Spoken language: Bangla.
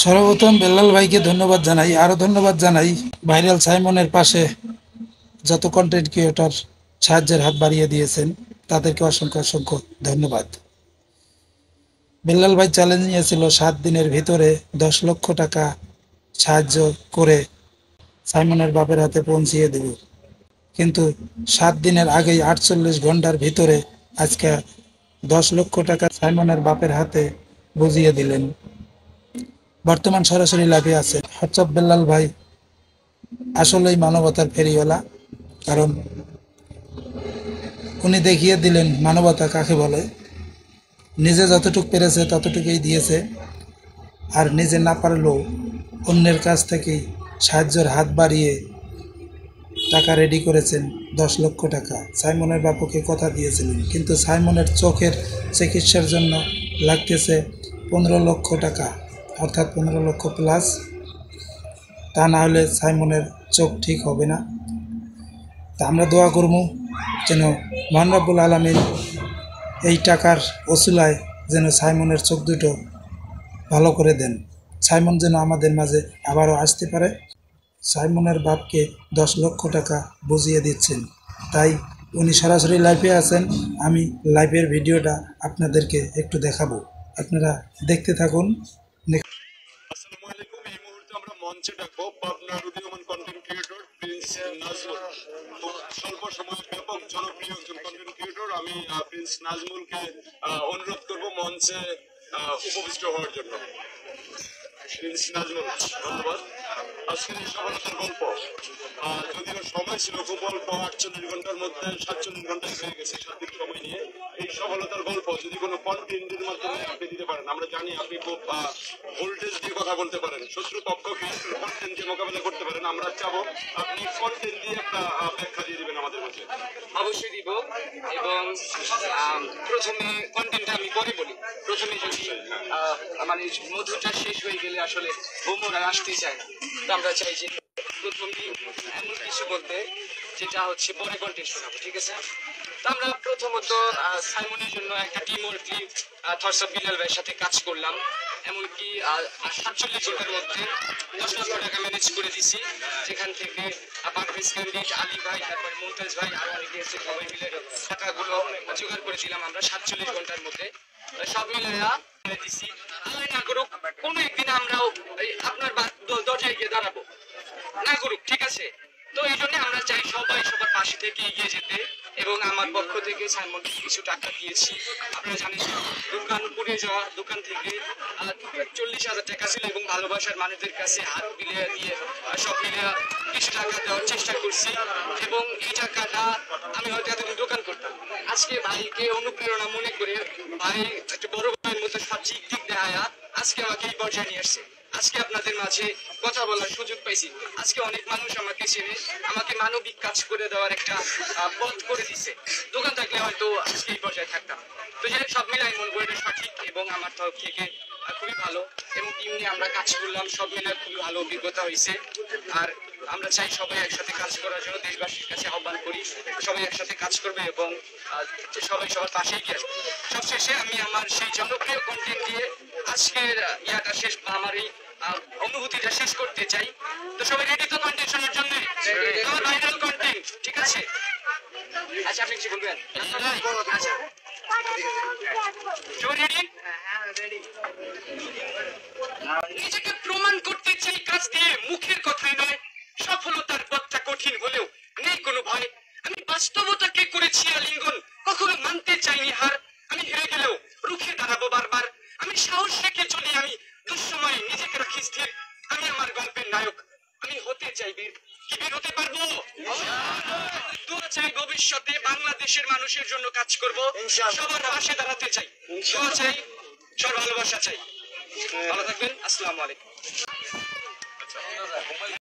সর্বপ্রথম বেল্লাল ভাইকে ধন্যবাদ জানাই, আরো ধন্যবাদ জানাই ভাইরাল সাইমনের পাশে যত কন্টেন্ট ক্রিয়েটর সাহায্যের হাত বাড়িয়ে দিয়েছেন তাদেরকে অসংখ্য অসংখ্য ধন্যবাদ। বেল্লাল ভাই চ্যালেঞ্জ নিয়েছিল 7 দিনের ভিতরে 10 লক্ষ টাকা সাহায্য করে সাইমনের বাপের হাতে পৌঁছিয়ে দেব, কিন্তু 7 দিনের আগেই 48 ঘন্টার ভিতরে আজকে 10 লক্ষ টাকা সাইমনের বাপের হাতে বুঝিয়ে দিলেন। বর্তমান সরাসরি লাইভে আছে হোয়াটসঅ্যাপ। বেল্লাল ভাই আসলেই মানবতার ফেরিওয়ালা, কারণ উনি দেখিয়ে দিলেন মানবতা কাকে বলে। নিজে যতটুকু পেরেছে ততটুকুই দিয়েছে, আর নিজে না পারলেও অন্যের কাছ থেকেই সাহায্যের হাত বাড়িয়ে টাকা রেডি করেছেন 10 লক্ষ টাকা। সাইমনের বাপুকে কথা দিয়েছিলেন, কিন্তু সাইমনের চোখের চিকিৎসার জন্য লাগতেছে 15 লক্ষ টাকা, অর্থাৎ 15 লক্ষ প্লাস। তা না হলে সাইমনের চোখ ঠিক হবে না। তা আমরা দোয়া করবো যেন মহান রব্বুল আলামিন এই টাকার ওসিলায় যেন সাইমনের চোখ দুটো ভালো করে দেন, সাইমন যেন আমাদের মাঝে আবারও আসতে পারে। সাইমনের বাপকে 10 লক্ষ টাকা বুঝিয়ে দিচ্ছেন, তাই উনি সরাসরি লাইভে আছেন। আমি লাইভের ভিডিওটা আপনাদেরকে একটু দেখাবো, আপনারা দেখতে থাকুন। আসসালামু আলাইকুম। এই মুহূর্তে আমরা মঞ্চে ডাকবো পাবনার উদীয়মান কন্টেন্ট ক্রিয়েটর প্রিন্স নাজমুল। খুব স্বল্প সময়ের ব্যাপক জনপ্রিয় একজন কন্টেন্ট ক্রিয়েটর। আমি প্রিন্স নাজমুলকে অনুরোধ করবো মঞ্চে উপবিষ্ট হওয়ার জন্য। প্রিন্স নাজমুল, ধন্যবাদ। আজকের এই সফলতার গল্প, যদিও সময় ছিল খুব অল্প, 48 ঘন্টার মধ্যে 47 ঘন্টায় হয়ে গেছে, 7 দিন সময় নিয়ে। এই সফলতার গল্প যদি কোনো কন্টেন্টের মাধ্যমে আপনি দিতে পারেন, আমরা জানি আপনি খুব ভোল্টেজ দিয়ে কথা বলতে পারেন, শত্রু পক্ষকে কন্টেন্ট দিয়ে মোকাবেলা করতে পারেন। আমরা চাবো আপনি কন্টেন্ট দিয়ে একটা ব্যাখ্যা দিয়ে দিবেন আমাদের মধ্যে। অবশ্যই দিব, এবং প্রথমে কন্টেন্টটা আমি পরে বলি। প্রথমে যদি মানে মধুটা শেষ হয়ে গেলে আসলে বোমরা আসতে চায় না, তো আমরা চাই যে প্রথমে এমন কিছু বলতে যেটা হচ্ছে পরে কন্টেন্ট শোনাবো, ঠিক আছে? তো আমরা প্রথমত সাইমনের জন্য একটা টিম ওয়ার্কলি থটসঅফ বিলাল ভাইয়ের সাথে কাজ করলাম। এমনকি 47 ঘন্টার মধ্যে 10 লক্ষ টাকা ম্যানেজ করে দিছি, যেখান থেকে পারভেজ ক্যান্ডিড, আলী ভাই, তারপরে মুমতাজ ভাই আর অনেকে এসে সবাই মিলে টাকাগুলো জোগাড় করেছিলাম আমরা 47 ঘন্টার মধ্যে। সব মিলাইয়া দিছি। আল্লাহ না করুক কোনো একদিন আমরাও আপনার দরজায় গিয়ে দাঁড়াবো, না করুক, ঠিক আছে? তো এই জন্য আমরা চাই সবাই সবার পাশে থেকে এগিয়ে যেতে, এবং আমার পক্ষ থেকে সাইমনকে কিছু টাকা দিয়েছি। আপনারা জানেন দোকান পুড়ে যাওয়া দোকান থেকে 40,000 টাকা ছিল, এবং ভালোবাসার মানুষদের কাছে হাত মিলিয়ে দিয়ে সব মিলিয়ে কিছু টাকা দেওয়ার চেষ্টা করছি। এবং এই টাকাটা আমি হয়তো এতদিন দোকান করতাম, আজকে ভাইকে অনুপ্রেরণা মনে করে ভাই একটা বড় ভাইয়ের মতো সাবজিক দিক দেখায়া আজকে আমাকে এই পর্যায়ে নিয়ে আসছে। আজকে আপনাদের মাঝে কথা বলার সুযোগ পাইছি। আজকে অনেক মানুষ আমাকে চেনে, আমাকে মানবিক কাজ করে দেওয়ার একটা পথ করে দিছে। দোকান থাকলে হয়তো আজকে এই পর্যায়ে থাকতাম। তো যাই সব মিলাই মন করে সঠিক, এবং আমার তরফ থেকে খুবই ভালো, এবং টিম নিয়ে আমরা কাজ করলাম, সব মিলে খুবই ভালো অভিজ্ঞতা হয়েছে। আর আমরা চাই সবাই একসাথে কাজ করার জন্য, দেশবাসীর কাছে আহ্বান করি সবাই একসাথে কাজ করবে এবং সবাই সবার পাশেই গিয়ে আসবে। সবশেষে আমি আমার সেই জনপ্রিয় কন্টেন্ট দিয়ে আজকের ইয়াটা শেষ, আমার এই অনুভূতিটা শেষ করতে চাই। তো সবাই রেডি তো কন্টেন্ট শোনার জন্য? আমার ভাইরাল কন্টেন্ট, ঠিক আছে? আচ্ছা, আপনি কিছু বলবেন? আচ্ছা, সবাই রেডি? নিজেকে প্রমাণ করতে চাই কাজ দিয়ে, মুখের কথাই নয়। সফলতার পথটা কঠিন হলেও নেই কোনো ভয়। আমি বাস্তবতাকে করেছি আলিঙ্গন, কখনো মানতে চাইনি হার। আমি হেরে গেলেও রুখে দাঁড়াবো বারবার। আমি সাহস রেখে চলি, আমি দুঃসময়ে নিজেকে রাখি স্থির। আমি আমার গল্পের নায়ক, আমি হতে চাই বীর। কি বীর হতে পারবো? দোয়া চাই ভবিষ্যতে বাংলাদেশের মানুষের জন্য কাজ করব, সবার পাশে দাঁড়াতে চাই। দোয়া চাই, সবার ভালোবাসা চাই। ভালো থাকবেন, আসসালামু আলাইকুম।